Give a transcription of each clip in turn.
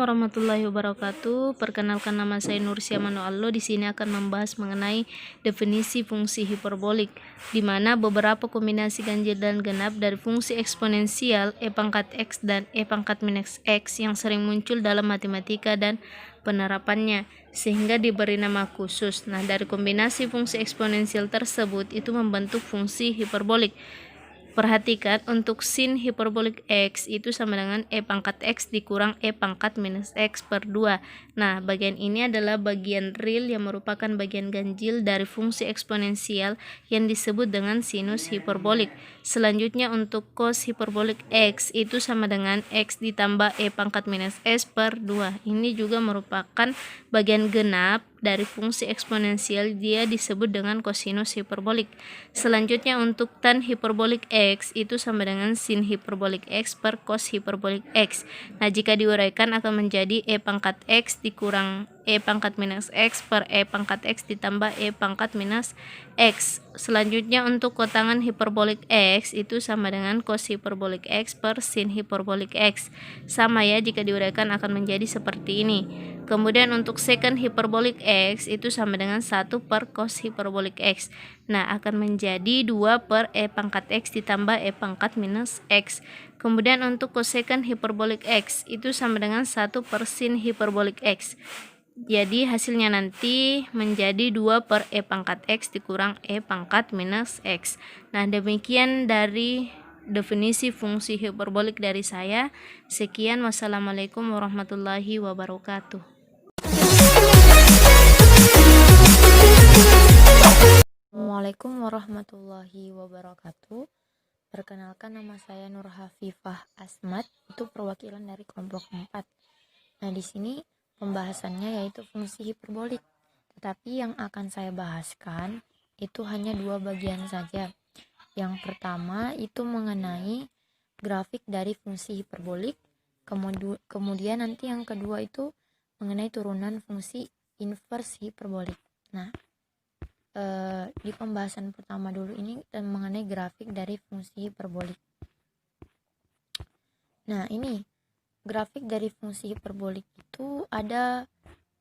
warahmatullahi wabarakatuh. Perkenalkan, nama saya Nursia Manoallo. Di sini akan membahas mengenai definisi fungsi hiperbolik, di mana beberapa kombinasi ganjil dan genap dari fungsi eksponensial e pangkat x dan e pangkat minus x yang sering muncul dalam matematika dan penerapannya, sehingga diberi nama khusus. Nah, dari kombinasi fungsi eksponensial tersebut itu membentuk fungsi hiperbolik. Perhatikan, untuk sin hiperbolik x itu sama dengan e pangkat x dikurang e pangkat minus x per 2. Nah, bagian ini adalah bagian real yang merupakan bagian ganjil dari fungsi eksponensial yang disebut dengan sinus hiperbolik. Selanjutnya, untuk cos hiperbolik x itu sama dengan x ditambah e pangkat minus s per 2. Ini juga merupakan bagian genap dari fungsi eksponensial, dia disebut dengan kosinus hiperbolik. Selanjutnya, untuk tan hiperbolik x itu sama dengan sin hiperbolik x per cos hiperbolik x. Nah, jika diuraikan akan menjadi e pangkat x dikurang e pangkat minus x per e pangkat x ditambah e pangkat minus x. Selanjutnya, untuk kotangan hiperbolik x itu sama dengan cos hiperbolik x per sin hiperbolik x. Sama ya, jika diuraikan akan menjadi seperti ini. Kemudian untuk secant hiperbolik x itu sama dengan 1 per cos hiperbolik x. Nah, akan menjadi 2 per e pangkat x ditambah e pangkat minus x. Kemudian untuk cosecant hiperbolik x itu sama dengan 1 per sin hiperbolik x. Jadi hasilnya nanti menjadi 2 per e pangkat x dikurang e pangkat minus x. Nah, demikian dari definisi fungsi hiperbolik dari saya. Sekian, wassalamualaikum warahmatullahi wabarakatuh. Assalamualaikum warahmatullahi wabarakatuh. Perkenalkan, nama saya Nur Hafifah Asmat, itu perwakilan dari kelompok 4. Nah, di sini pembahasannya yaitu fungsi hiperbolik. Tetapi yang akan saya bahaskan itu hanya 2 bagian saja. Yang pertama itu mengenai grafik dari fungsi hiperbolik. Kemudian nanti yang kedua itu mengenai turunan fungsi inverse hiperbolik. Nah, di pembahasan pertama dulu ini mengenai grafik dari fungsi hiperbolik. Nah, ini grafik dari fungsi hiperbolik itu ada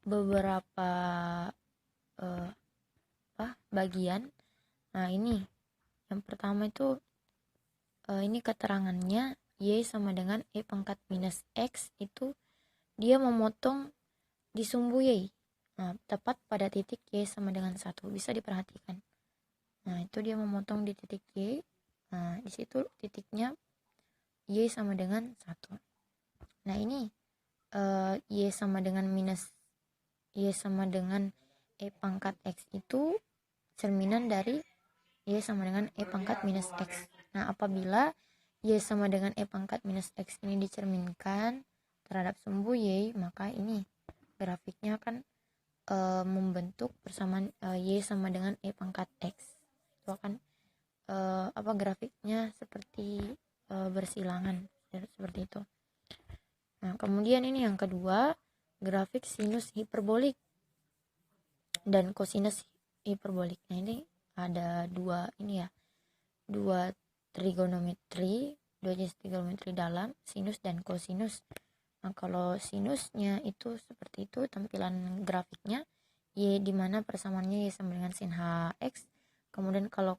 beberapa bagian. Nah, ini yang pertama itu ini keterangannya y sama dengan e pangkat minus x, itu dia memotong di sumbu y. Nah, tepat pada titik y sama dengan 1. Bisa diperhatikan. Nah, itu dia memotong di titik y. Nah, di situ titiknya y sama dengan 1. Nah, ini y sama dengan e pangkat x itu cerminan dari y sama dengan e pangkat minus x. Nah, apabila y sama dengan e pangkat minus x ini dicerminkan terhadap sumbu y, maka ini grafiknya akan membentuk persamaan y sama dengan e pangkat x. Itu akan grafiknya seperti bersilangan seperti itu. Nah, kemudian ini yang kedua, grafik sinus hiperbolik dan kosinus hiperbolik. Nah, ini ada dua trigonometri, dua jenis trigonometri dalam, sinus dan kosinus. Nah, kalau sinusnya itu seperti itu tampilan grafiknya, y di mana persamaannya y sama dengan sin hx. Kemudian kalau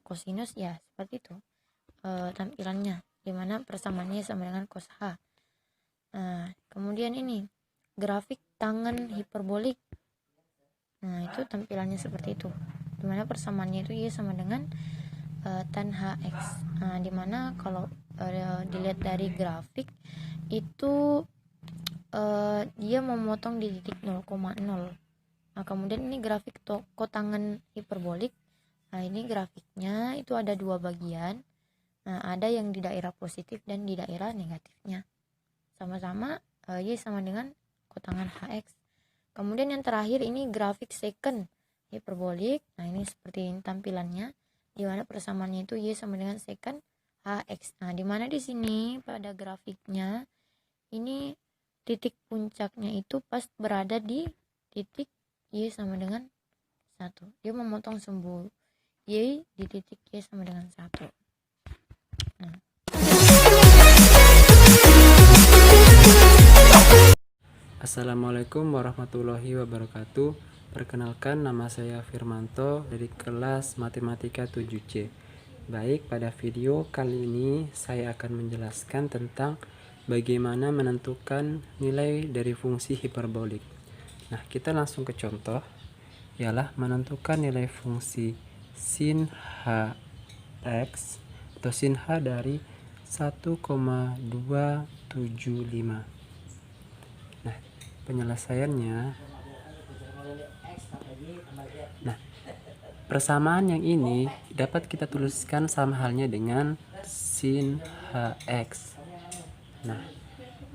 kosinus ya seperti itu tampilannya, di mana persamaannya sama dengan cos h. Nah, kemudian ini grafik tangen hiperbolik. Nah, itu tampilannya seperti itu, di mana persamaannya itu y sama dengan tan hx. Nah, di mana kalau dilihat dari grafik itu dia memotong di titik 0,0. Nah, kemudian ini grafik kotangan hiperbolik. Nah, ini grafiknya itu ada 2 bagian. Nah, ada yang di daerah positif dan di daerah negatifnya. Sama-sama y sama dengan kotangan hx. Kemudian yang terakhir ini grafik secant hiperbolik. Nah, ini seperti ini tampilannya, di mana persamaannya itu y sama dengan secant hx. Nah, di mana di sini pada grafiknya ini titik puncaknya itu pas berada di titik y sama dengan 1. Dia memotong sumbu y di titik y sama dengan 1. Nah, Assalamualaikum warahmatullahi wabarakatuh. Perkenalkan, nama saya Firmanto dari kelas Matematika 7C. Baik, pada video kali ini saya akan menjelaskan tentang bagaimana menentukan nilai dari fungsi hiperbolik. Nah, kita langsung ke contoh, ialah menentukan nilai fungsi sin Hx atau sin H dari 1,275. Nah, penyelesaiannya, persamaan yang ini dapat kita tuliskan sama halnya dengan sin Hx. Nah,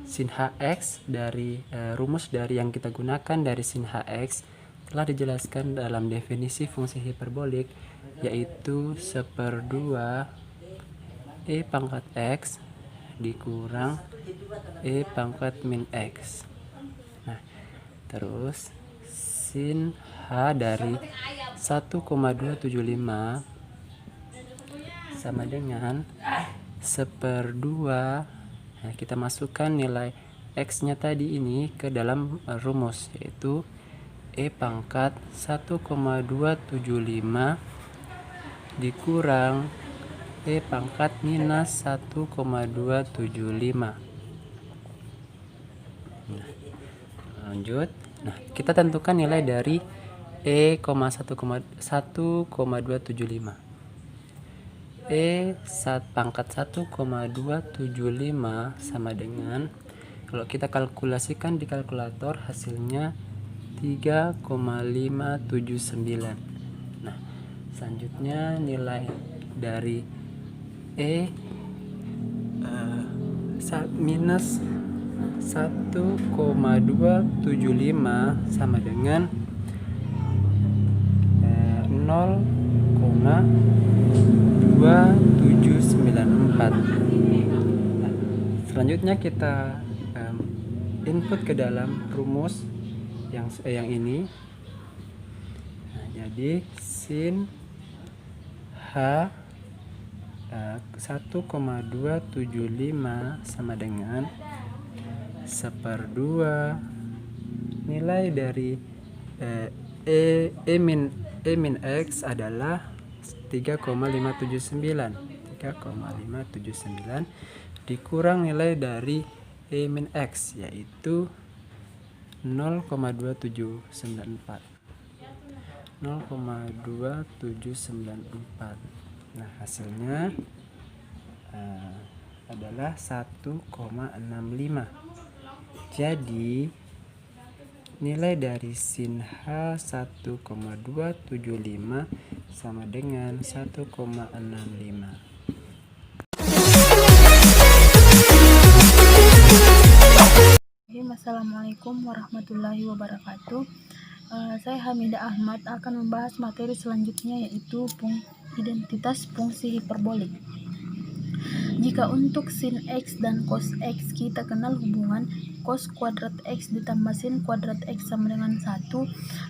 sin Hx dari rumus dari yang kita gunakan dari sin Hx telah dijelaskan dalam definisi fungsi hiperbolik, yaitu 1/2 E pangkat X dikurang E pangkat min X. Nah, terus sin H dari 1,275 sama dengan 1/2. Nah, kita masukkan nilai X nya tadi ini ke dalam rumus, yaitu E pangkat 1,275 dikurang E pangkat minus 1,275. Nah, lanjut. Nah, kita tentukan nilai dari E, 1,275. E pangkat 1,275 sama dengan, kalau kita kalkulasikan di kalkulator, hasilnya 3,579. Nah, selanjutnya nilai dari E minus 1,275 sama dengan 0,2794. Nah, selanjutnya kita input ke dalam rumus yang ini. Nah, jadi sin H 1,275 sama dengan 1/2 nilai dari E min X adalah 3,579 dikurang nilai dari E min X, yaitu 0,2794. Nah, hasilnya adalah 1,65. Jadi nilai dari sin H 1,275 sama dengan 1,65. Assalamualaikum warahmatullahi wabarakatuh. Saya Hamidah Ahmad akan membahas materi selanjutnya, yaitu identitas fungsi hiperbolik. Jika untuk sin X dan cos X kita kenal hubungan cos kuadrat X ditambah sin kuadrat X sama dengan 1.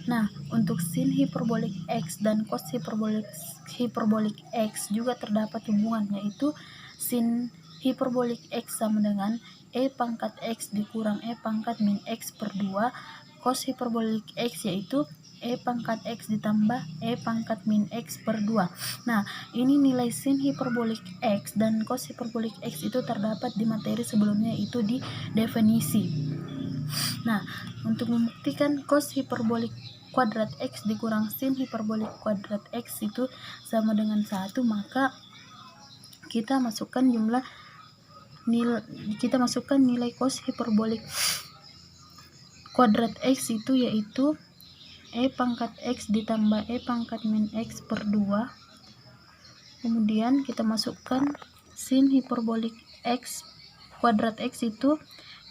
Nah, untuk sin hiperbolik X dan cos hiperbolik X juga terdapat hubungan, yaitu sin hiperbolik X sama dengan E pangkat X dikurang E pangkat min X per 2. Cos hiperbolik X yaitu E pangkat X ditambah E pangkat min X per 2. Nah, ini nilai sin hiperbolik X dan cos hiperbolik X itu terdapat di materi sebelumnya, itu di definisi. Nah, untuk membuktikan cos hiperbolik kuadrat X dikurang sin hiperbolik kuadrat X itu sama dengan 1, maka kita masukkan nilai cos hiperbolik kuadrat X itu yaitu E pangkat X ditambah E pangkat min X per 2. Kemudian kita masukkan sin hiperbolik X kuadrat X itu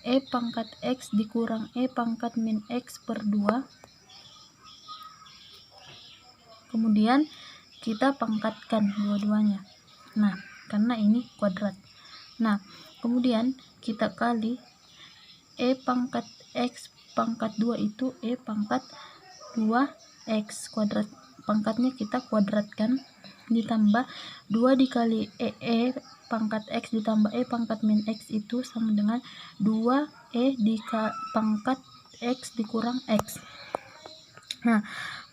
E pangkat X dikurang E pangkat min X per 2. Kemudian kita pangkatkan dua-duanya. Nah, karena ini kuadrat. Nah, kemudian kita kali E pangkat X pangkat 2 itu E pangkat 2X kuadrat, pangkatnya kita kuadratkan, ditambah 2 dikali E pangkat X ditambah E pangkat min X itu sama dengan 2E pangkat X dikurang X. Nah,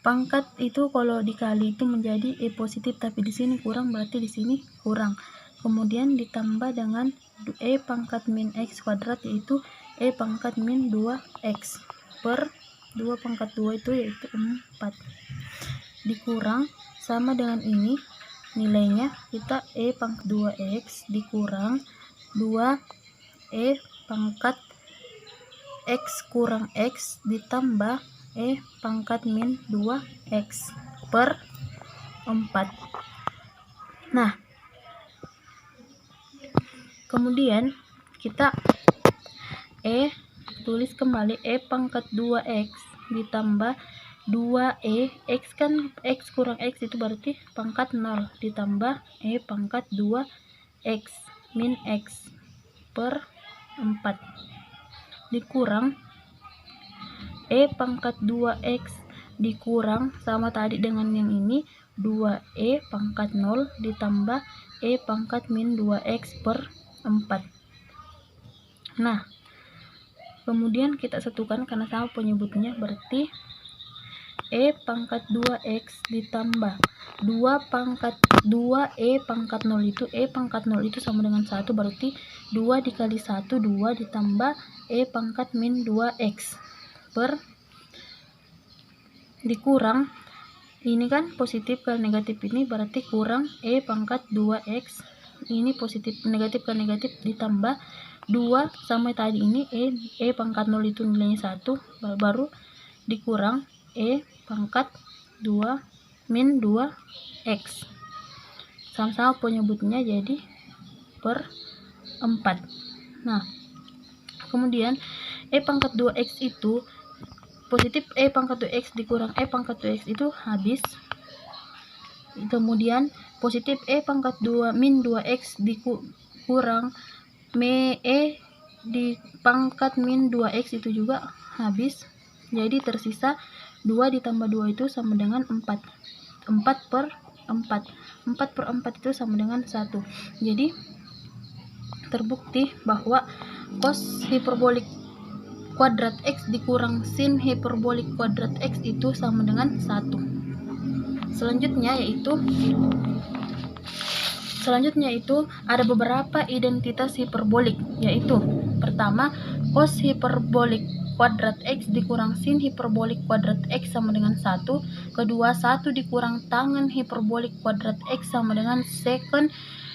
pangkat itu kalau dikali itu menjadi positif, tapi di sini kurang, berarti di sini kurang. Kemudian ditambah dengan pangkat min X kuadrat, yaitu pangkat min 2X per 2 pangkat 2 itu yaitu 4. Dikurang sama dengan ini, nilainya kita pangkat 2X dikurang 2 pangkat X kurang X ditambah pangkat min 2X per 4. Nah, kemudian kita tulis kembali pangkat 2X ditambah 2 X kan X kurang X itu berarti pangkat 0 ditambah pangkat 2X min X per 4 dikurang pangkat 2X dikurang sama tadi dengan yang ini 2 pangkat 0 ditambah pangkat min 2X per 4. Nah, kemudian kita satukan karena sama penyebutnya, berarti pangkat 2X ditambah 2 pangkat 2 pangkat 0 itu pangkat 0 itu sama dengan 1, berarti 2 dikali 1 2 ditambah pangkat min 2X per dikurang ini kan positif ke negatif, ini berarti kurang pangkat 2X, ini positif negatif ke negatif ditambah 2 sama tadi ini pangkat 0 itu nilainya 1, baru dikurang pangkat 2 min 2X sama-sama penyebutnya jadi per 4. Nah, kemudian pangkat 2X itu positif pangkat 2X dikurang pangkat 2X itu habis. Kemudian positif pangkat 2 min 2X dikurang di pangkat min 2X itu juga habis. Jadi tersisa 2 ditambah 2 itu sama dengan 4. 4 per 4. 4 per 4 itu sama dengan 1. Jadi terbukti bahwa cos hiperbolik kuadrat X dikurang sin hiperbolik kuadrat X itu sama dengan 1. Selanjutnya itu ada beberapa identitas hiperbolik, yaitu pertama cos hiperbolik kuadrat X dikurang sin hiperbolik kuadrat X sama dengan 1. Kedua, 1 dikurang tangen hiperbolik kuadrat X sama dengan secant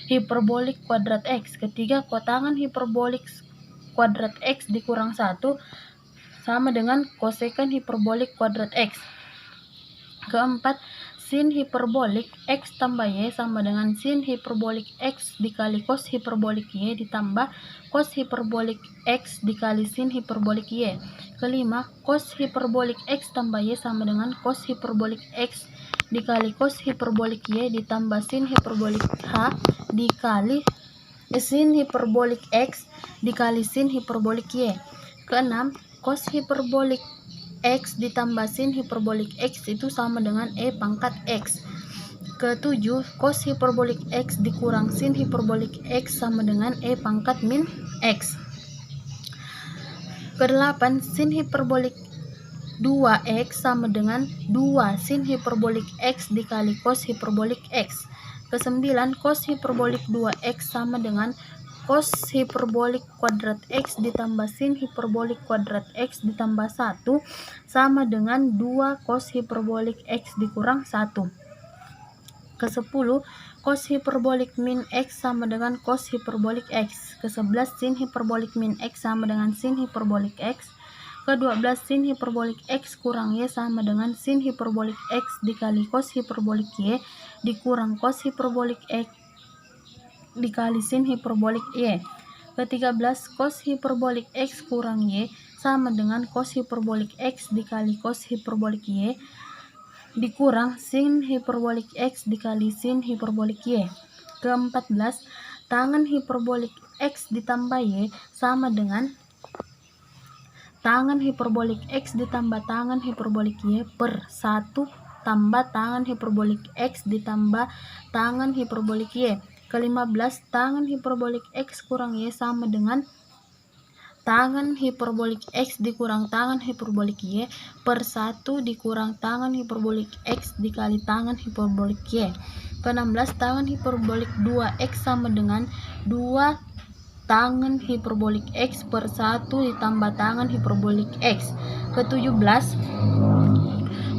hiperbolik kuadrat X. Ketiga, kotangan hiperbolik kuadrat X dikurang 1 sama dengan cosecant hiperbolik kuadrat X. Keempat, sin hiperbolik X tambah Y sama dengan sin hiperbolik X dikali cos hiperbolik Y ditambah cos hiperbolik X dikali sin hiperbolik Y. Kelima, cos hiperbolik X tambah Y sama dengan cos hiperbolik X dikali cos hiperbolik Y ditambah sin hiperbolik H dikali sin hiperbolik X dikali sin hiperbolik Y. Keenam, cos hiperbolik X ditambah sin hiperbolik X itu sama dengan pangkat X. Ketujuh, cos hiperbolik X dikurang sin hiperbolik X sama dengan pangkat min X. Kedelapan, sin hiperbolik 2X sama dengan 2 sin hiperbolik X dikali cos hiperbolik X. Kesembilan, cos hiperbolik 2X sama dengan cos hiperbolik kuadrat X ditambah sin hiperbolik kuadrat X ditambah 1 sama dengan 2 cos hiperbolik X dikurang 1. Ke-10, cos hiperbolik min X sama dengan cos hiperbolik X. Ke-11, sin hiperbolik min X sama dengan sin hiperbolik X. Ke-12, sin hiperbolik X kurang Y sama dengan sin hiperbolik X dikali cos hiperbolik Y dikurang cos hiperbolik X dikali sin hiperbolik Y. Ke-13, cos hiperbolik X kurang Y sama dengan cos hiperbolik X dikali cos hiperbolik Y dikurang sin hiperbolik X dikali sin hiperbolik Y. Ke-14, tangen hiperbolik X ditambah Y sama dengan tangen hiperbolik X ditambah tangen hiperbolik Y per 1 tambah tangen hiperbolik X ditambah tangen hiperbolik Y. Ke-15, tangen hiperbolik X kurang Y sama dengan tangan hiperbolik X dikurang tangan hiperbolik Y per 1 dikurang tangan hiperbolik X dikali tangan hiperbolik Y. Ke-16 tangan hiperbolik 2X sama dengan 2 tangan hiperbolik X per 1 ditambah tangan hiperbolik X. Ke-17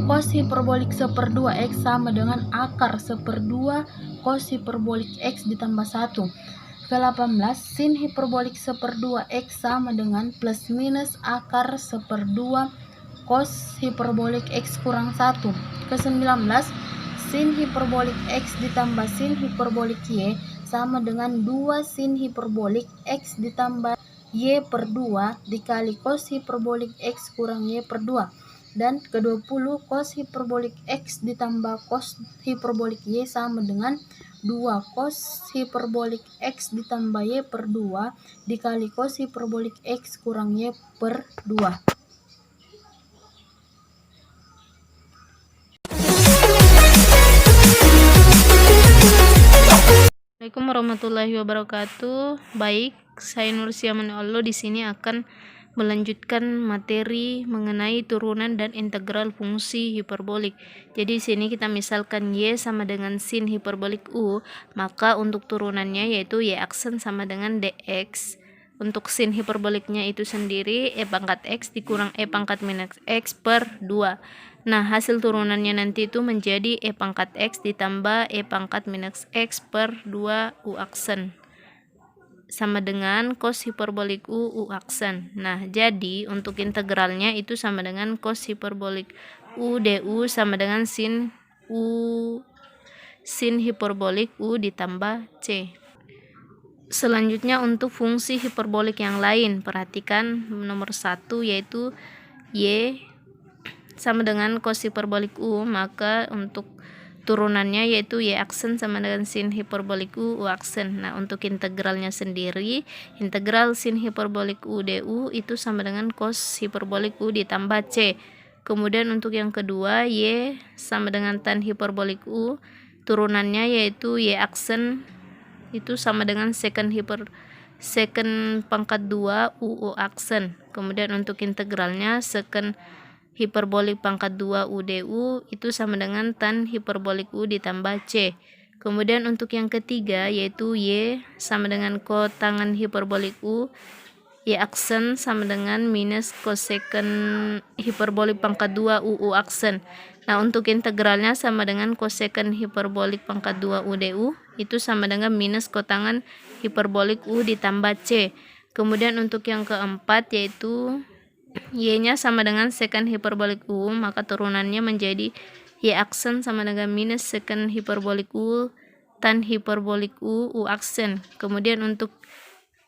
cos hiperbolik 1/2 X sama dengan akar 1/2 cos hiperbolik X ditambah 1. Ke-18 sin hiperbolik 1/2 X sama dengan plus minus akar 1/2 cos hiperbolik X kurang 1. Ke-19 sin hiperbolik X ditambah sin hiperbolik Y sama dengan 2 sin hiperbolik X ditambah Y per 2 dikali cos hiperbolik X kurang Y per 2. Dan ke-20 cos hiperbolik X ditambah cos hiperbolik Y sama dengan 2 cos hiperbolik X ditambah Y per 2 dikali cos hiperbolik X kurang Y per 2. Assalamualaikum warahmatullahi wabarakatuh. Baik, saya Nursia Manuallo di sini akan melanjutkan materi mengenai turunan dan integral fungsi hiperbolik. Jadi sini kita misalkan Y sama dengan sin hiperbolik U, maka untuk turunannya yaitu Y aksen sama dengan dx. Untuk sin hiperboliknya itu sendiri E pangkat X dikurang E pangkat minus X per 2. Nah, hasil turunannya nanti itu menjadi E pangkat X ditambah E pangkat minus X per 2 U aksen sama dengan cos hiperbolik U aksen. Nah, jadi untuk integralnya itu sama dengan cos hiperbolik U du sama dengan sin hiperbolik U ditambah C. Selanjutnya untuk fungsi hiperbolik yang lain, perhatikan nomor 1 yaitu Y sama dengan cos hiperbolik U, maka untuk turunannya yaitu Y aksen sama dengan sin hiperbolik U aksen. Nah, untuk integralnya sendiri, integral sin hiperbolik U du itu sama dengan cos hiperbolik U ditambah C. Kemudian untuk yang kedua, Y sama dengan tan hiperbolik U, turunannya yaitu Y aksen itu sama dengan secant pangkat 2 U aksen. Kemudian untuk integralnya secant hiperbolik pangkat 2 U du itu sama dengan tan hiperbolik U ditambah C. Kemudian untuk yang ketiga yaitu Y sama dengan kotangan hiperbolik U, Y aksen sama dengan minus cosecant hiperbolik pangkat 2 U aksen. Nah, untuk integralnya sama dengan cosecant hiperbolik pangkat 2 U du itu sama dengan minus kotangan hiperbolik U ditambah C. Kemudian untuk yang keempat yaitu Y-nya sama dengan secant hiperbolik U, maka turunannya menjadi Y aksen sama dengan minus secant hiperbolik U tan hiperbolik U aksen. Kemudian untuk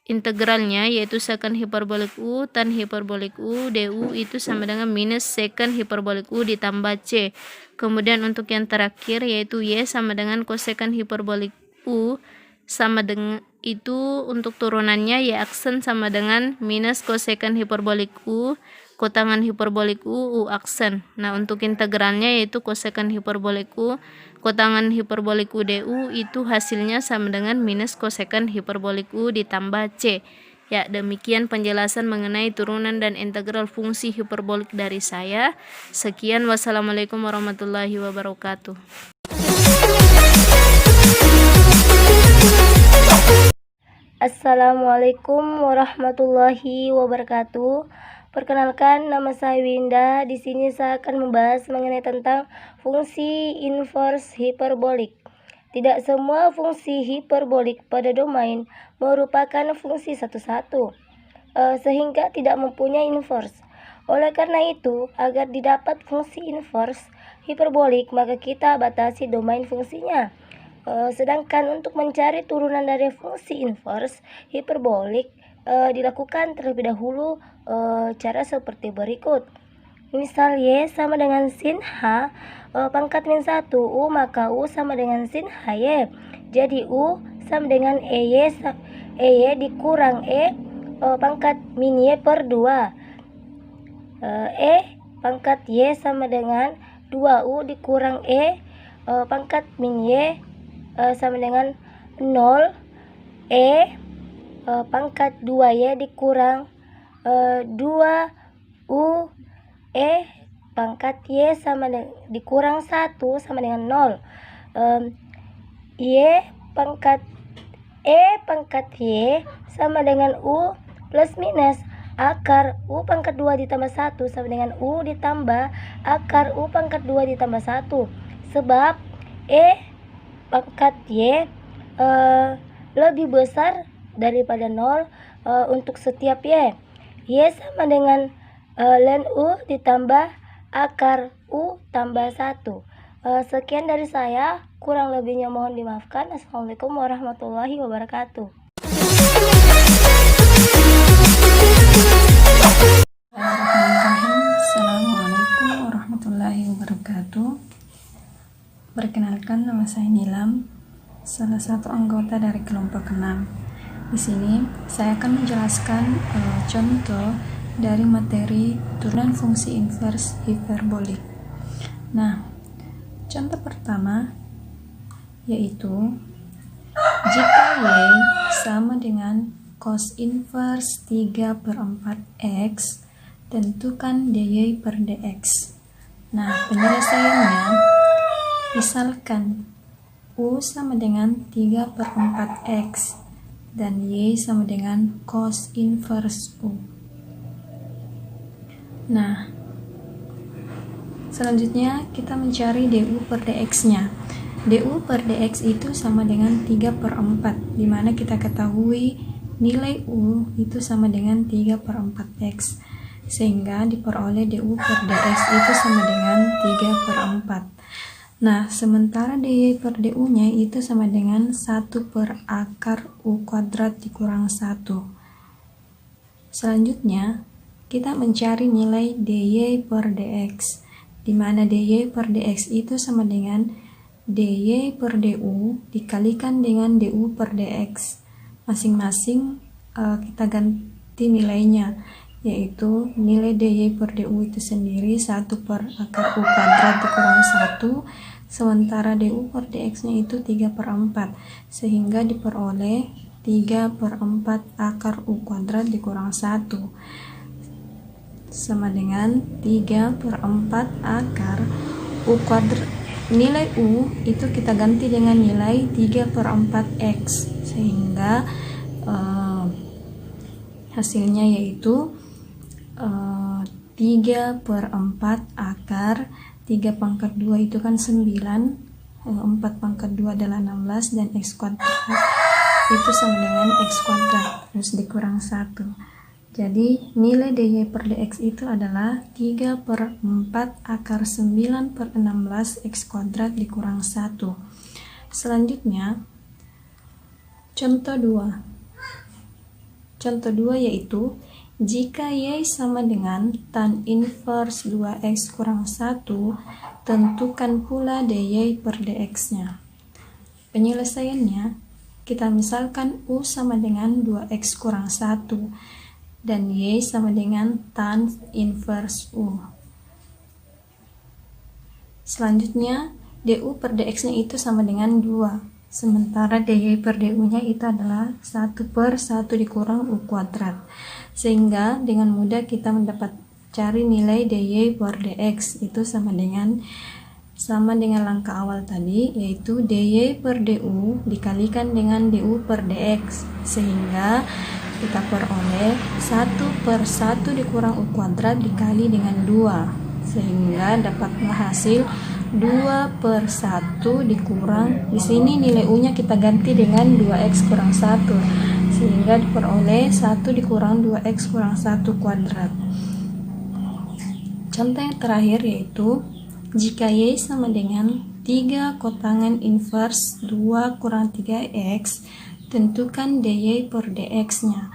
integralnya yaitu secant hiperbolik U tan hiperbolik U du itu sama dengan minus secant hiperbolik U ditambah C. Kemudian untuk yang terakhir yaitu Y sama dengan cosecant hiperbolik U sama dengan itu, untuk turunannya Y aksen sama dengan minus cosecant hiperbolik U kotangan hiperbolik U aksen. Nah, untuk integralnya yaitu cosecant hiperbolik U kotangan hiperbolik U du itu hasilnya sama dengan minus cosecant hiperbolik U ditambah C. Ya, demikian penjelasan mengenai turunan dan integral fungsi hiperbolik dari saya. Sekian, wassalamualaikum warahmatullahi wabarakatuh. Assalamualaikum warahmatullahi wabarakatuh. Perkenalkan, nama saya Winda. Di sini saya akan membahas mengenai tentang fungsi inverse hiperbolik. Tidak semua fungsi hiperbolik pada domain merupakan fungsi satu-satu, sehingga tidak mempunyai inverse. Oleh karena itu, agar didapat fungsi inverse hiperbolik, maka kita batasi domain fungsinya. Sedangkan untuk mencari turunan dari fungsi inverse hiperbolik dilakukan terlebih dahulu cara seperti berikut. Misal Y sama dengan sin H pangkat min 1 U, maka U sama dengan sin HY. Jadi U sama dengan EY dikurang E pangkat min Y per 2. E pangkat Y sama dengan 2U dikurang E pangkat min Y sama dengan 0. E pangkat 2Y dikurang 2U E pangkat Y sama dengan dikurang 1 sama dengan 0. Y pangkat E pangkat Y sama dengan U plus minus akar U pangkat 2 ditambah 1 sama dengan U ditambah akar U pangkat 2 ditambah 1. Sebab E pangkat Y lebih besar daripada 0 untuk setiap Y. Y sama dengan ln U ditambah akar U tambah 1. Sekian dari saya, kurang lebihnya mohon dimaafkan. Assalamualaikum warahmatullahi wabarakatuh. Assalamualaikum warahmatullahi wabarakatuh. Perkenalkan, nama saya Nilam, salah satu anggota dari kelompok 6. Di sini saya akan menjelaskan contoh dari materi turunan fungsi invers hiperbolik. Nah, contoh pertama yaitu jika Y sama dengan cos invers 3/4 X, tentukan dy per dx. Nah, penyelesaiannya misalkan U sama dengan 3/4 X dan Y sama dengan cos inverse U. Nah, selanjutnya kita mencari du per dx-nya. du per dx itu sama dengan 3/4, dimana kita ketahui nilai U itu sama dengan 3/4 X, sehingga diperoleh du per dx itu sama dengan 3/4. Nah, sementara dy per du-nya itu sama dengan 1 per akar U kuadrat dikurang 1. Selanjutnya, kita mencari nilai dy per dx, di mana dy per dx itu sama dengan dy per du dikalikan dengan du per dx. Masing-masing kita ganti nilainya, yaitu nilai dy per du itu sendiri 1 per akar U kuadrat dikurang 1, sementara du per dx-nya itu 3/4, sehingga diperoleh 3/4 akar U kuadrat dikurang 1 sama dengan 3/4 akar U kuadrat. Nilai U itu kita ganti dengan nilai 3/4 X, sehingga hasilnya yaitu 3/4 akar 3/2 itu kan 9, 4/2 adalah 16, dan X kuadrat itu sama dengan X kuadrat terus dikurang 1. Jadi nilai dy per dx itu adalah 3/4 akar 9/16 X kuadrat dikurang 1. Selanjutnya contoh 2. Contoh 2 yaitu jika Y sama dengan tan inverse 2x kurang 1, tentukan pula dy per dx-nya. Penyelesaiannya, kita misalkan U sama dengan 2x kurang 1 dan Y sama dengan tan inverse U. Selanjutnya, du per dx-nya itu sama dengan 2, sementara dy per du-nya itu adalah 1 per 1 dikurang U kuadrat. Sehingga dengan mudah kita mendapat cari nilai dy per dx itu sama dengan langkah awal tadi, yaitu dy per du dikalikan dengan du per dx, sehingga kita peroleh 1 per 1 dikurang U kuadrat dikali dengan 2, sehingga dapatlah hasil 2 per 1 dikurang, di sini nilai U-nya kita ganti dengan 2x kurang 1, sehingga diperoleh 1 dikurang 2x kurang 1 kuadrat. Contoh yang terakhir yaitu jika Y sama dengan 3 kotangan inverse 2 kurang 3x, tentukan dy per dx-nya.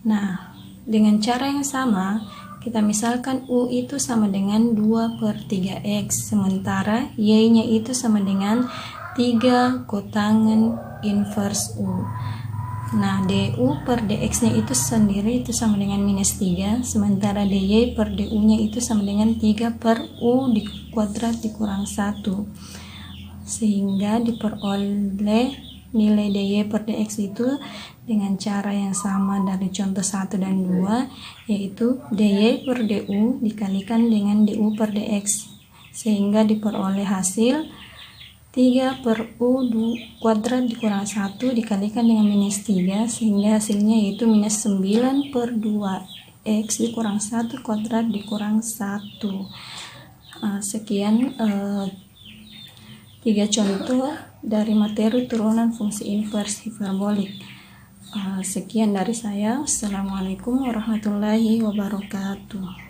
Nah, dengan cara yang sama, kita misalkan U itu sama dengan 2 per 3x, sementara Y-nya itu sama dengan 3 kotangan inverse U. Nah, du per dx-nya itu sendiri itu sama dengan minus 3, sementara dy per du-nya itu sama dengan 3 per U di kuadrat dikurang 1, sehingga diperoleh nilai dy per dx itu dengan cara yang sama dari contoh 1 dan 2, yaitu dy per du dikalikan dengan du per dx, sehingga diperoleh hasil 3 per u kuadrat dikurang 1 dikalikan dengan minus 3, sehingga hasilnya yaitu minus 9 per 2x dikurang 1 kuadrat dikurang 1. Sekian 3 contoh dari materi turunan fungsi invers hiperbolik. Sekian dari saya. Assalamualaikum warahmatullahi wabarakatuh.